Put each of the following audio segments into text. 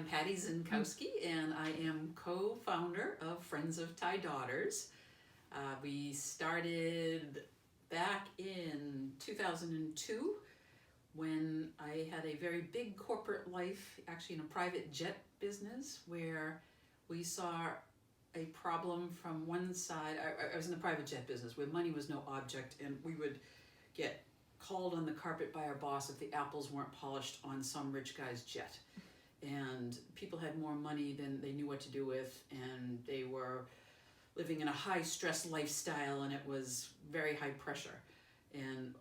Pattie Zinkowski, and I am co-founder of Friends of Thai Daughters. We started back in 2002 when I had a very big corporate life, actually in a private jet business, where we saw a problem from one side. I was in the private jet business where money was no object, and we would get called on the carpet by our boss if the apples weren't polished on some rich guy's jet. And people had more money than they knew what to do with, and they were living in a high stress lifestyle, and it was very high pressure. And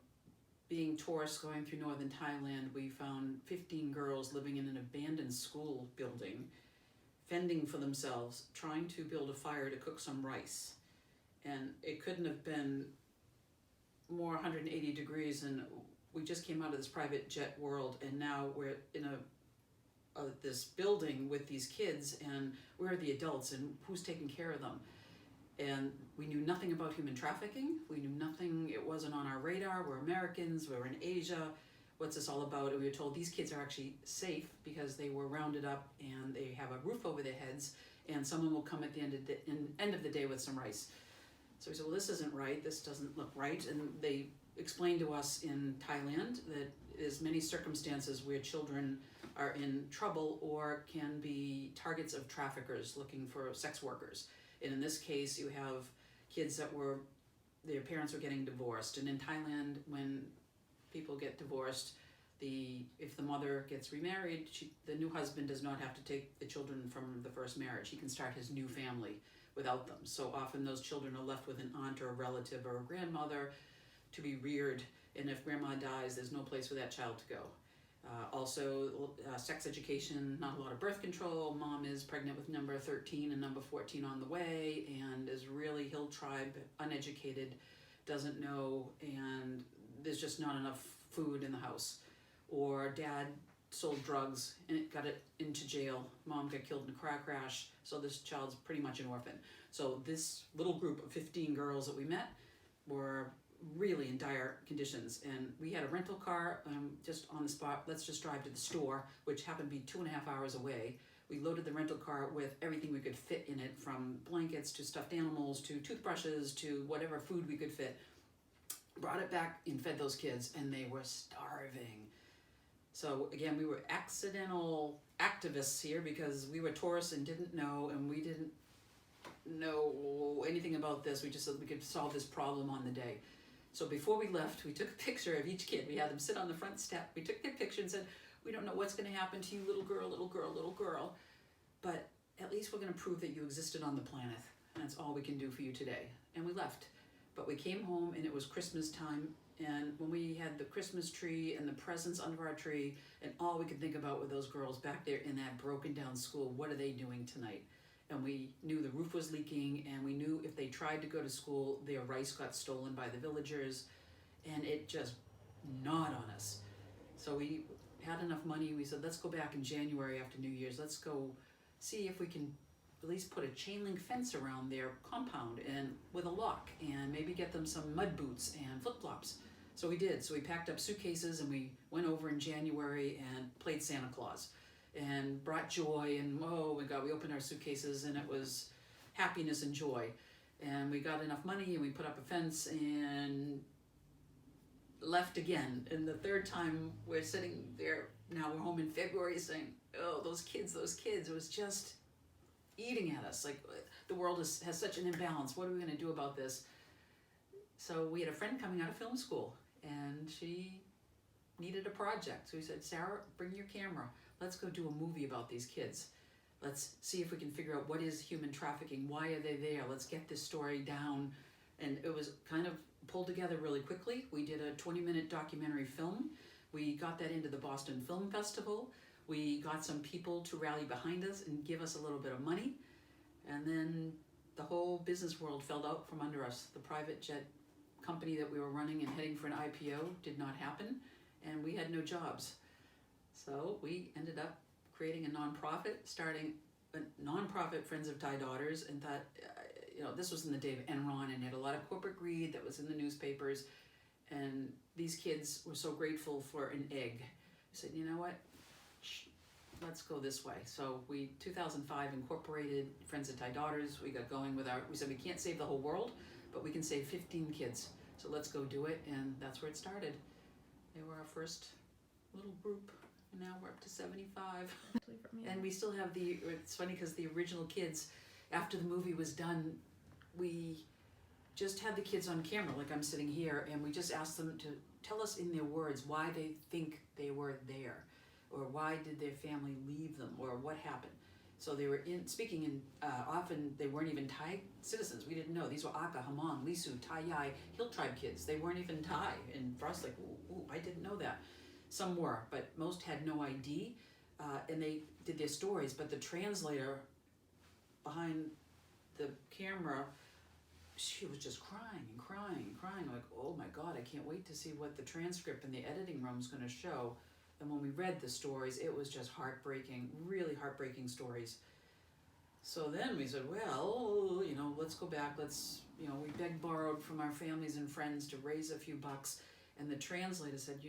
being tourists going through Northern Thailand, we found 15 girls living in an abandoned school building, fending for themselves, trying to build a fire to cook some rice. And it couldn't have been more 180 degrees, and we just came out of this private jet world, and now we're in this building with these kids, and we're the adults, and who's taking care of them? And we knew nothing about human trafficking. We knew nothing. It wasn't on our radar. We're Americans. We're in Asia. What's this all about? And we were told these kids are actually safe because they were rounded up and they have a roof over their heads, and someone will come at the end of the day with some rice. So we said, well, this isn't right. This doesn't look right. And they explained to us in Thailand that there's many circumstances where children are in trouble or can be targets of traffickers looking for sex workers. And in this case, you have kids that their parents were getting divorced. And in Thailand, when people get divorced, if the mother gets remarried, the new husband does not have to take the children from the first marriage. He can start his new family without them. So often those children are left with an aunt or a relative or a grandmother to be reared. And if grandma dies, there's no place for that child to go. Also, sex education, not a lot of birth control. Mom is pregnant with number 13 and number 14 on the way, and is really hill tribe, uneducated, doesn't know, and there's just not enough food in the house. Or dad sold drugs and got it into jail. Mom got killed in a car crash, so this child's pretty much an orphan. So this little group of 15 girls that we met were really in dire conditions, and we had a rental car just on the spot. Let's just drive to the store, which happened to be 2.5 hours away. We loaded the rental car with everything we could fit in it, from blankets to stuffed animals to toothbrushes to whatever food we could fit. Brought it back and fed those kids, and they were starving. So again, we were accidental activists here because we were tourists and didn't know, and we didn't know anything about this. We just said we could solve this problem on the day. So before we left, we took a picture of each kid. We had them sit on the front step. We took their picture and said, we don't know what's going to happen to you, little girl, little girl, little girl, but at least we're going to prove that you existed on the planet, and that's all we can do for you today. And we left. But we came home, and it was Christmas time, and when we had the Christmas tree and the presents under our tree, and all we could think about were those girls back there in that broken down school. What are they doing tonight? And we knew the roof was leaking, and we knew if they tried to go to school, their rice got stolen by the villagers, and it just gnawed on us. So we had enough money. We said, let's go back in January after New Year's. Let's go see if we can at least put a chain link fence around their compound and with a lock, and maybe get them some mud boots and flip-flops. So we did. So we packed up suitcases, and we went over in January and played Santa Claus and brought joy, and oh my God, we opened our suitcases, and it was happiness and joy. And we got enough money, and we put up a fence and left again. And the third time we're sitting there, now we're home in February, saying, oh, those kids, it was just eating at us. Like, the world has such an imbalance. What are we going to do about this? So we had a friend coming out of film school, and she needed a project. So we said, Sarah, bring your camera. Let's go do a movie about these kids. Let's see if we can figure out what is human trafficking. Why are they there? Let's get this story down. And it was kind of pulled together really quickly. We did a 20-minute documentary film. We got that into the Boston Film Festival. We got some people to rally behind us and give us a little bit of money. And then the whole business world fell out from under us. The private jet company that we were running and heading for an IPO did not happen, and we had no jobs. So we ended up creating a nonprofit, starting a nonprofit, Friends of Thai Daughters, and thought, this was in the day of Enron, and had a lot of corporate greed that was in the newspapers, and these kids were so grateful for an egg. I said, you know what? let's go this way. So we, 2005, incorporated Friends of Thai Daughters. We got going with we said we can't save the whole world, but we can save 15 kids. So let's go do it, and that's where it started. They were our first little group, and now we're up to 75. And we still have it's funny because the original kids, after the movie was done, we just had the kids on camera, like I'm sitting here, and we just asked them to tell us in their words why they think they were there, or why did their family leave them, or what happened. So they were speaking in, often they weren't even Thai citizens. We didn't know. These were Aka, Hamon, Lisu, Thai Yai, Hill Tribe kids. They weren't even Thai. And for us, like, ooh, I didn't know that. Some were, but most had no ID. And they did their stories, but the translator behind the camera, she was just crying and crying and crying, like, oh my God, I can't wait to see what the transcript in the editing room is going to show. And when we read the stories, it was just heartbreaking, really heartbreaking stories. So then we said, well, let's go back. We begged, borrowed from our families and friends to raise a few bucks. And the translator said,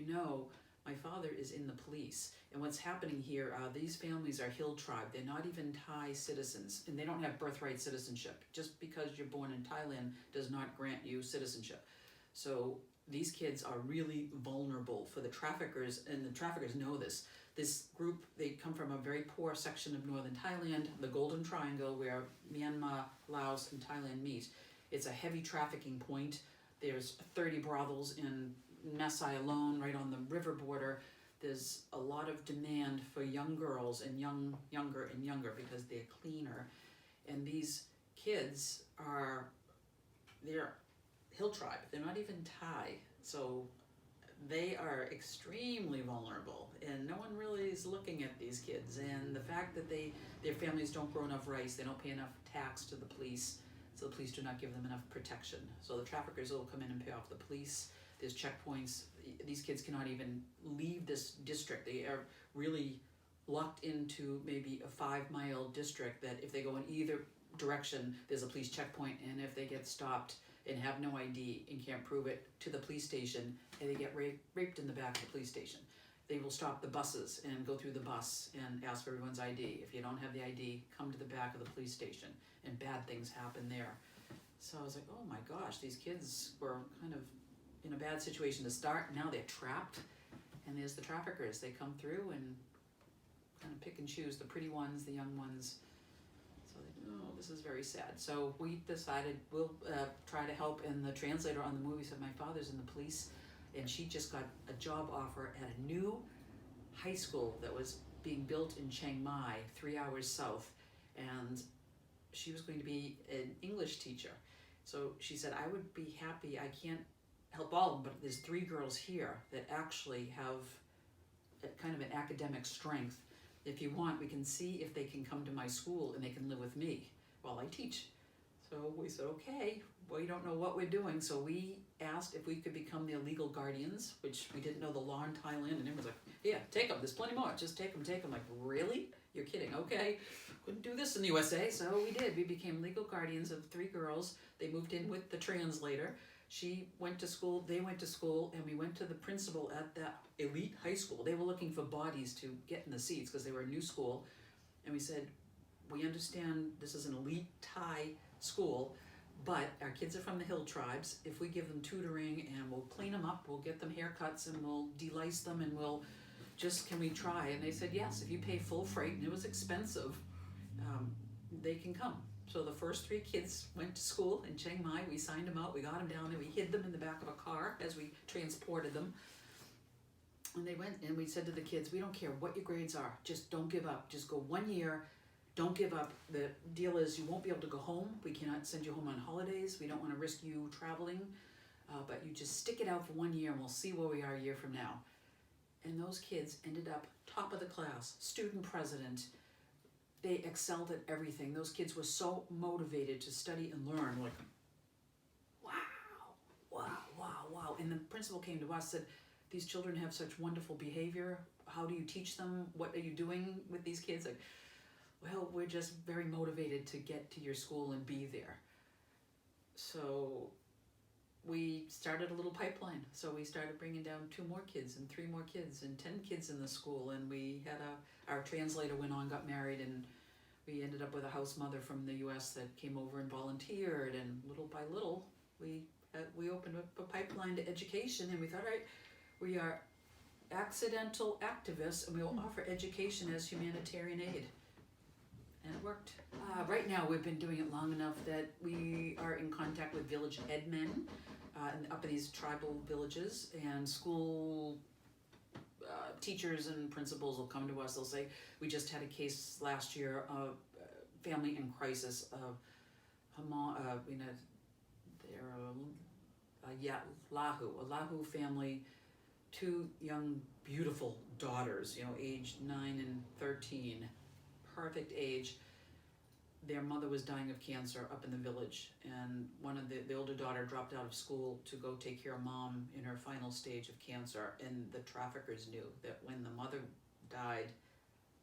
my father is in the police. And what's happening here, these families are Hill Tribe. They're not even Thai citizens, and they don't have birthright citizenship. Just because you're born in Thailand does not grant you citizenship. So these kids are really vulnerable for the traffickers, and the traffickers know this. This group, they come from a very poor section of Northern Thailand, the Golden Triangle, where Myanmar, Laos, and Thailand meet. It's a heavy trafficking point. There's 30 brothels in Mesai alone, right on the river border. There's a lot of demand for young girls and younger and younger because they're cleaner. And these kids they're Hill Tribe. They're not even Thai. So they are extremely vulnerable, and no one really is looking at these kids. And the fact that their families don't grow enough rice, they don't pay enough tax to the police, so the police do not give them enough protection. So the traffickers will come in and pay off the police. There's checkpoints. These kids cannot even leave this district. They are really locked into maybe a 5-mile district that if they go in either direction, there's a police checkpoint, and if they get stopped and have no ID and can't prove it, to the police station, and they get raped in the back of the police station. They will stop the buses and go through the bus and ask for everyone's ID. If you don't have the ID, come to the back of the police station, and bad things happen there. So I was like, oh my gosh, these kids were kind of in a bad situation to start. Now they're trapped, and there's the traffickers. They come through and kind of pick and choose the pretty ones, the young ones. So this is very sad. So we decided we'll try to help, and the translator on the movie said, my father's in the police, and she just got a job offer at a new high school that was being built in Chiang Mai, 3 hours south, and she was going to be an English teacher. So she said, I would be happy. I can't help all of them, but there's 3 girls here that actually have a kind of an academic strength. If you want, we can see if they can come to my school and they can live with me while I teach. So we said, okay, we don't know what we're doing. So we asked if we could become their legal guardians, which we didn't know the law in Thailand. And everyone's like, yeah, take them. There's plenty more. Just take them. Like, really? You're kidding. Okay. Couldn't do this in the USA. So we did. We became legal guardians of 3 girls. They moved in with the translator. She went to school, they went to school, and we went to the principal at that elite high school. They were looking for bodies to get in the seats because they were a new school. And we said, we understand this is an elite Thai school, but our kids are from the Hill Tribes. If we give them tutoring and we'll clean them up, we'll get them haircuts and we'll de-lice them and can we try? And they said, yes, if you pay full freight, and it was expensive, they can come. So the first 3 kids went to school in Chiang Mai. We signed them out. We got them down there. We hid them in the back of a car as we transported them. And they went, and we said to the kids, we don't care what your grades are. Just don't give up. Just go 1 year. Don't give up. The deal is you won't be able to go home. We cannot send you home on holidays. We don't want to risk you traveling. But you just stick it out for 1 year, and we'll see where we are a year from now. And those kids ended up top of the class, student president. They excelled at everything. Those kids were so motivated to study and learn. Like, wow. And the principal came to us and said, these children have such wonderful behavior. How do you teach them? What are you doing with these kids? Like, well, we're just very motivated to get to your school and be there. So we started a little pipeline. So we started bringing down 2 more kids and 3 more kids and 10 kids in the school. And we had our translator went on, got married, and we ended up with a house mother from the U.S. that came over and volunteered. And little by little, we opened up a pipeline to education. And we thought, all right, we are accidental activists, and we will offer education as humanitarian aid. And it worked. Right now, we've been doing it long enough that we are in contact with village headmen up in these tribal villages, and school teachers and principals will come to us. They'll say, we just had a case last year of family in crisis of a Lahu family, 2 young, beautiful daughters, aged 9 and 13, perfect age. Their mother was dying of cancer up in the village, and one of the older daughter dropped out of school to go take care of mom in her final stage of cancer, and the traffickers knew that when the mother died,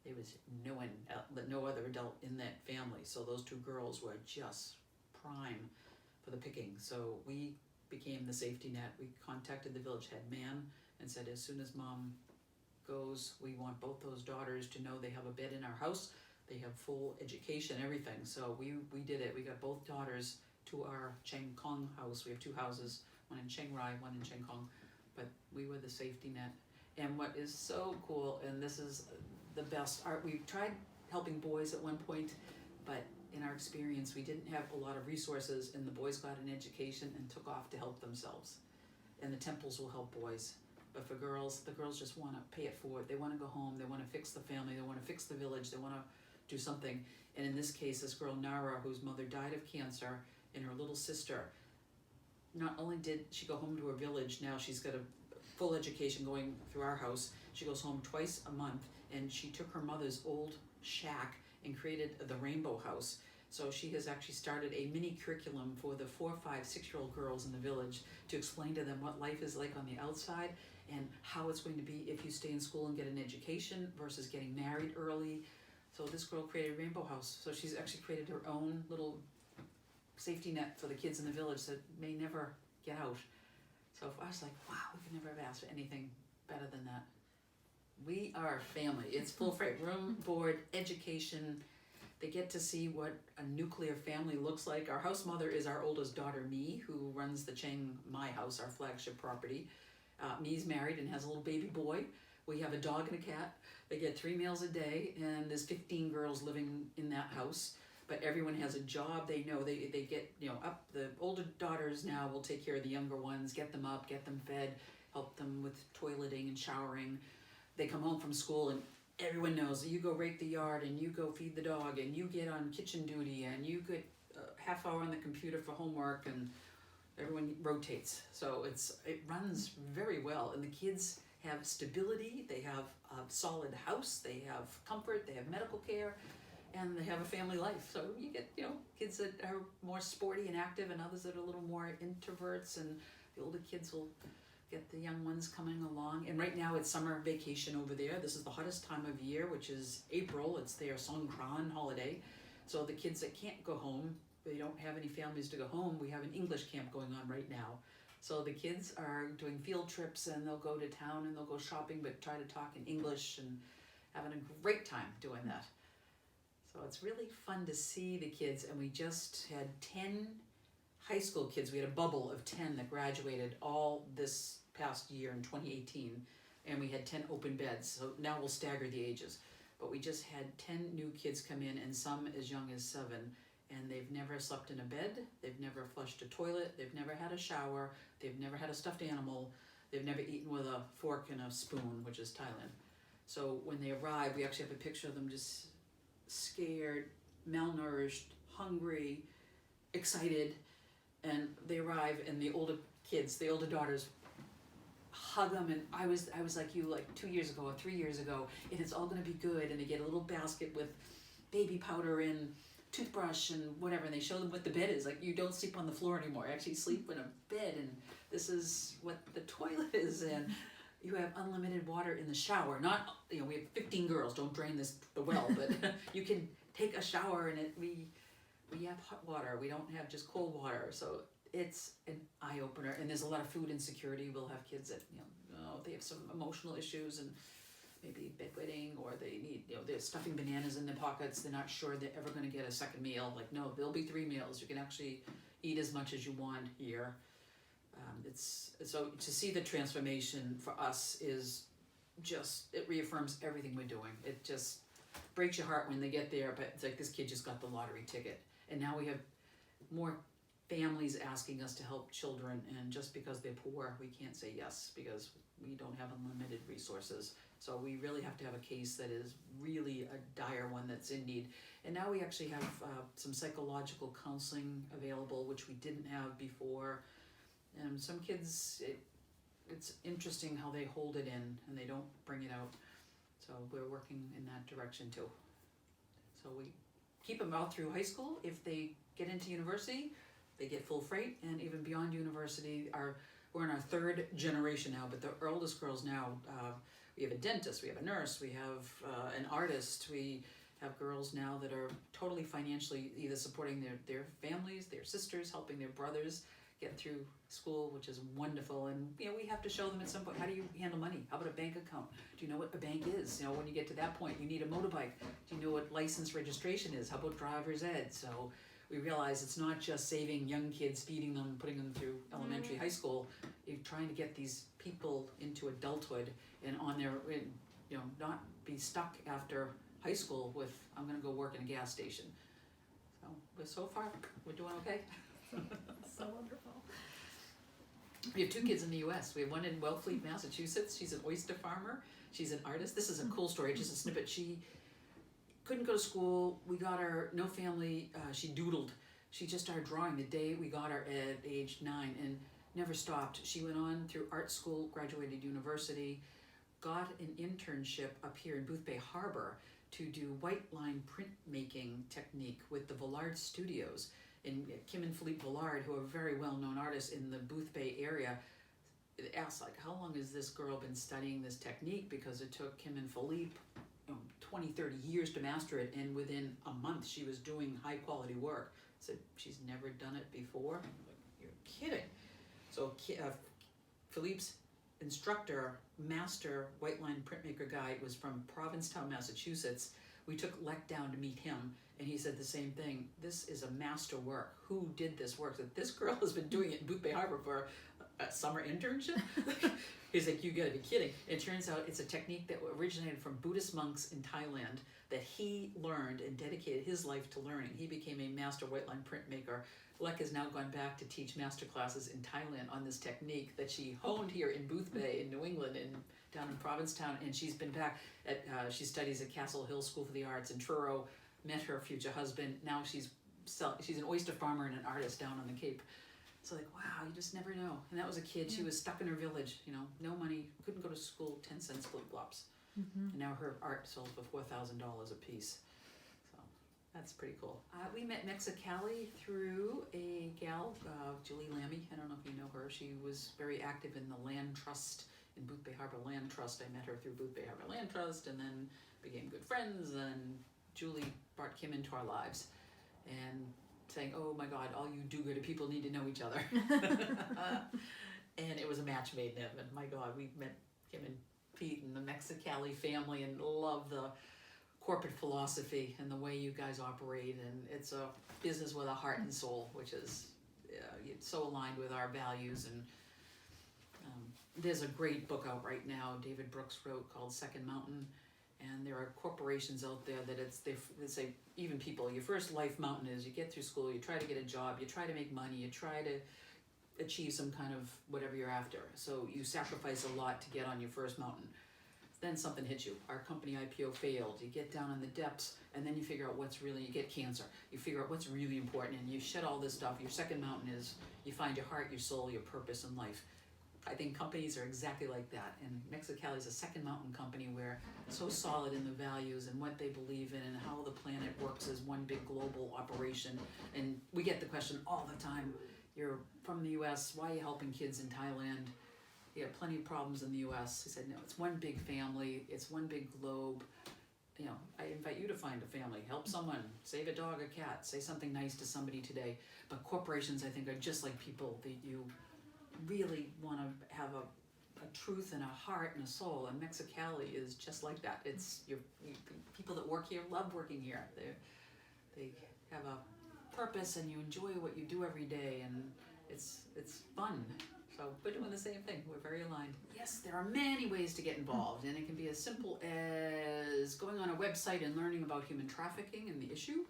there was no other adult in that family, so those 2 girls were just prime for the picking. So we became the safety net. We contacted the village head man and said, as soon as mom goes, we want both those daughters to know they have a bed in our house. They have full education, everything. So we did it. We got both daughters to our Chiang Kong house. We have 2 houses, one in Chiang Rai, one in Chiang Kong, but we were the safety net. And what is so cool, and this is the best, we tried helping boys at one point, but in our experience, we didn't have a lot of resources, and the boys got an education and took off to help themselves. And the temples will help boys. But for girls, the girls just want to pay it forward. They want to go home. They want to fix the family. They want to fix the village. They want to do something. And in this case, this girl, Nara, whose mother died of cancer, and her little sister, not only did she go home to her village, now she's got a full education going through our house. She goes home twice a month, and she took her mother's old shack and created the Rainbow House. So she has actually started a mini curriculum for the 4, 5, 6-year-old girls in the village to explain to them what life is like on the outside and how it's going to be if you stay in school and get an education versus getting married early. So this girl created Rainbow House. So she's actually created her own little safety net for the kids in the village that may never get out. So I was like, wow, we could never have asked for anything better than that. We are family. It's full freight, room, board, education. They get to see what a nuclear family looks like. Our house mother is our oldest daughter, Mi, who runs the Chiang Mai house, our flagship property. Mi's married and has a little baby boy. We have a dog and a cat. They get 3 meals a day, and there's 15 girls living in that house. But everyone has a job. They know they get up. The older daughters now will take care of the younger ones, get them up, get them fed, help them with toileting and showering. They come home from school, and everyone knows that you go rake the yard, and you go feed the dog, and you get on kitchen duty, and you get a half hour on the computer for homework, and everyone rotates. So it runs very well, and the kids have stability. They have a solid house. They have comfort. They have medical care, and they have a family life. So you get kids that are more sporty and active, and others that are a little more introverts, and the older kids will get the young ones coming along. And right now it's summer vacation over there. This is the hottest time of year, which is April. It's their Songkran holiday. So the kids that can't go home, they don't have any families to go home, we have an English camp going on right now. So the kids are doing field trips, and they'll go to town and they'll go shopping, but try to talk in English, and having a great time doing that. So it's really fun to see the kids. And we just had 10 high school kids. We had a bubble of 10 that graduated all this past year in 2018, and we had 10 open beds. So now we'll stagger the ages. But we just had 10 new kids come in, and some as young as 7, and they've never slept in a bed, they've never flushed a toilet, they've never had a shower, they've never had a stuffed animal, they've never eaten with a fork and a spoon, which is Thailand. So when they arrive, we actually have a picture of them just scared, malnourished, hungry, excited, and they arrive, and the older kids, the older daughters, hug them, and I was like you, like 2 years ago or 3 years ago, and it's all going to be good. And they get a little basket with baby powder and toothbrush and whatever, and they show them what the bed is. Like, you don't sleep on the floor anymore, you actually sleep in a bed, and this is what the toilet is, and you have unlimited water in the shower. Not, we have 15 girls, don't drain the well, but you can take a shower, and we have hot water, we don't have just cold water. So it's an eye-opener, and there's a lot of food insecurity. We'll have kids that, they have some emotional issues and maybe bedwetting, or they need, they're stuffing bananas in their pockets. They're not sure they're ever going to get a second meal. Like, no, there'll be 3 meals. You can actually eat as much as you want here. So to see the transformation for us is just, it reaffirms everything we're doing. It just breaks your heart when they get there, but it's like, this kid just got the lottery ticket. And now we have more families asking us to help children, and just because they're poor, we can't say yes, because we don't have unlimited resources. So we really have to have a case that is really a dire one that's in need. And now we actually have some psychological counseling available, which we didn't have before. And some kids, it's interesting how they hold it in and they don't bring it out. So we're working in that direction too. So we keep them out through high school. If they get into university, they get full freight, and even beyond university, we're in our 3rd generation now, but the oldest girls now, we have a dentist, we have a nurse, we have an artist, we have girls now that are totally financially either supporting their families, their sisters, helping their brothers get through school, which is wonderful. And we have to show them at some point, how do you handle money? How about a bank account? Do you know what a bank is? When you get to that point, you need a motorbike. Do you know what license registration is? How about driver's ed? So we realize it's not just saving young kids, feeding them, putting them through elementary, high school. You're trying to get these people into adulthood and on their, not be stuck after high school with, I'm going to go work in a gas station. So far, we're doing okay. So wonderful. We have 2 kids in the U.S. We have one in Wellfleet, Massachusetts. She's an oyster farmer. She's an artist. This is a cool story, just a snippet. She couldn't go to school. We got her, no family. She doodled. She just started drawing the day we got her at age 9 and never stopped. She went on through art school, graduated university, got an internship up here in Boothbay Harbor to do white line printmaking technique with the Villard Studios. And Kim and Philippe Villard, who are very well-known artists in the Boothbay area, asked, like, how long has this girl been studying this technique? Because it took Kim and Philippe 20, 30 years to master it, and within a month she was doing high-quality work. I said, she's never done it before? I'm like, you're kidding. So Philippe's instructor, master white line printmaker guy, was from Provincetown, Massachusetts. We took Lek down to meet him, and he said the same thing. This is a master work. Who did this work? That this girl has been doing it in Boothbay Harbor for a summer internship? He's like, you gotta be kidding. It turns out it's a technique that originated from Buddhist monks in Thailand that he learned and dedicated his life to learning. He became a master white line printmaker. Lek has now gone back to teach master classes in Thailand on this technique that she honed here in Boothbay in New England and down in Provincetown. And she's been back at, she studies at Castle Hill School for the Arts in Truro, met her future husband. Now she's an oyster farmer and an artist down on the Cape. So like, wow, you just never know. And that was a kid, she was stuck in her village, no money, couldn't go to school, 10 cents flip-flops. And now her art sold for $4,000 a piece. So that's pretty cool. We met Mexicali through a gal, Julie Lammy. I don't know if you know her. She was very active in the land trust, in Boothbay Harbor Land Trust. I met her through Boothbay Harbor Land Trust and then became good friends. And Julie brought Kim into our lives and saying, oh my God, all you do-gooder people need to know each other. And it was a match made in heaven. My God, we met Kim and Pete and the Mexicali family and love the corporate philosophy and the way you guys operate. And it's a business with a heart and soul, which is so aligned with our values. And there's a great book out right now David Brooks wrote called Second Mountain. And there are corporations out there that they say, even people, your first life mountain is you get through school, you try to get a job, you try to make money, you try to achieve some kind of whatever you're after. So you sacrifice a lot to get on your first mountain. Then something hits you. Our company IPO failed. You get down in the depths, and then you figure out you get cancer. You figure out what's really important, and you shed all this stuff. Your second mountain is you find your heart, your soul, your purpose in life. I think companies are exactly like that, and Mexicali is a second mountain company where so solid in the values and what they believe in and how the planet works as one big global operation. And we get the question all the time, you're from the US, why are you helping kids in Thailand? You have plenty of problems in the US. He said, no, it's one big family, it's one big globe. you know, I invite you to find a family, help someone, save a dog, a cat, say something nice to somebody today. But corporations, I think, are just like people that you really want to have a truth and a heart and a soul, and Mexicali is just like that. It's people that work here love working here. They have a purpose, and you enjoy what you do every day, and it's fun. So we're doing the same thing. We're very aligned. Yes, there are many ways to get involved, and it can be as simple as going on a website and learning about human trafficking and the issue,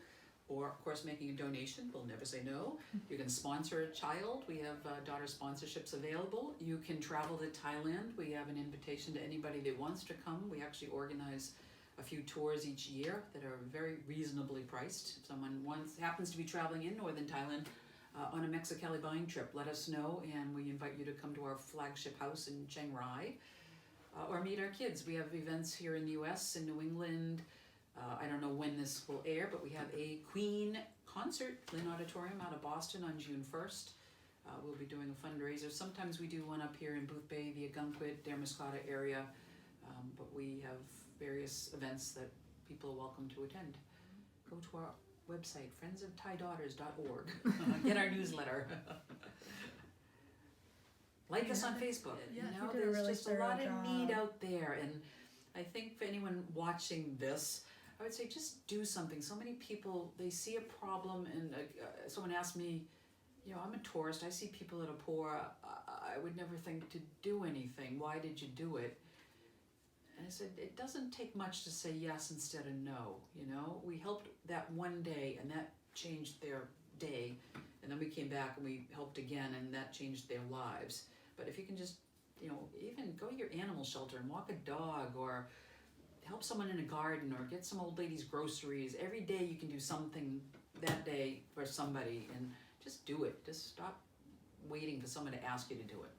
or of course making a donation. We'll never say no. You can sponsor a child. We have daughter sponsorships available. You can travel to Thailand. We have an invitation to anybody that wants to come. We actually organize a few tours each year that are very reasonably priced. If someone happens to be traveling in Northern Thailand on a Mexicali buying trip, let us know, and we invite you to come to our flagship house in Chiang Rai, or meet our kids. We have events here in the US, in New England. I don't know when this will air, but we have a Queen concert, Lynn Auditorium out of Boston on June 1st. We'll be doing a fundraiser. Sometimes we do one up here in Booth Bay, the Agunquit, Damariscotta area, but we have various events that people are welcome to attend. Go to our website, friendsofthaidaughters.org. Get our newsletter. Like us on Facebook. Yeah, you know, you did a there's really just a lot thorough of need job. out there, and I think for anyone watching this, I would say just do something. So many people, they see a problem, and someone asked me, you know, I'm a tourist, I see people that are poor, I would never think to do anything. Why did you do it? And I said, it doesn't take much to say yes instead of no, you know? We helped that one day, and that changed their day, and then we came back and we helped again, and that changed their lives. But if you can just, you know, even go to your animal shelter and walk a dog, or help someone in a garden, or get some old lady's groceries. Every day you can do something that day for somebody, and just do it. Just stop waiting for someone to ask you to do it.